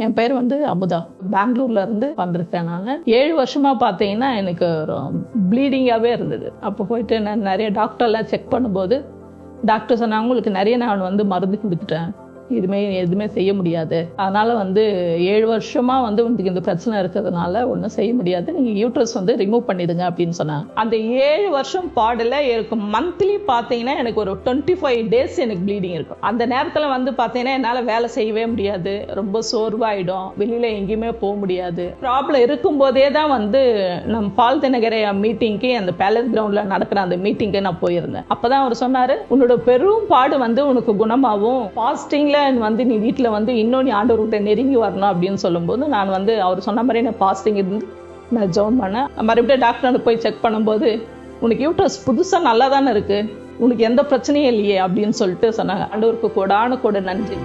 என் பேர் வந்து அமுதா. பெங்களூர்ல இருந்து வந்திருக்கேன். நான் 7 வருஷமா பார்த்தீங்கன்னா எனக்கு ப்ளீடிங்காகவே இருந்தது. அப்போ போயிட்டு நான் நிறைய டாக்டர்லாம் செக் பண்ணும்போது டாக்டர் சொன்னாங்க, உங்களுக்கு நிறைய நான் வந்து மருந்து கொடுத்துட்டேன், எதுவுமே செய்ய முடியாது. அதனால வந்து 7 வருஷமா வந்து உங்களுக்கு இந்த பிரச்சனை இருக்கிறதுனால ஒன்றும் செய்ய முடியாது, நீங்கள் யூட்ரஸ் வந்து ரிமூவ் பண்ணிடுங்க அப்படின்னு சொன்னாங்க. அந்த 7 வருஷம் பாடல எனக்கு மந்த்லி பார்த்தீங்கன்னா எனக்கு ஒரு 25 டேஸ் எனக்கு ப்ளீடிங் இருக்கும். அந்த நேரத்தில் வந்து பார்த்தீங்கன்னா என்னால் வேலை செய்யவே முடியாது, ரொம்ப சோர்வாயிடும், வெளியில் எங்கேயுமே போக முடியாது. ப்ராப்ளம் இருக்கும்போதே தான் வந்து நம்ம பால் தினகரை மீட்டிங்க்கு அந்த பேலஸ் கிரவுண்டில் நடக்கிற அந்த மீட்டிங்க்கு நான் போயிருந்தேன். அப்போ தான் அவர் சொன்னார், உன்னோட பெரும் பாடு வந்து உனக்கு குணமாகும், ஃபாஸ்டிங் வந்து நீ வீட்டில் வந்து இன்னும் நீ ஆண்டவர்கிட்ட நெருங்கி வரணும் அப்படின்னு சொல்லும்போது நான் வந்து அவர் சொன்ன மாதிரி நான் ஃபாஸ்டிங் இருந்து நான் ஜெபம் பண்ணேன். மறுபடியும் டாக்டர் போய் செக் பண்ணும்போது உனக்கு யூட்ரஸ் புதுசாக நல்லா தானே இருக்குது, உனக்கு எந்த பிரச்சனையும் இல்லையே அப்படின்னு சொல்லிட்டு சொன்னாங்க. ஆண்டவருக்கு கோடான கோடி நன்றி.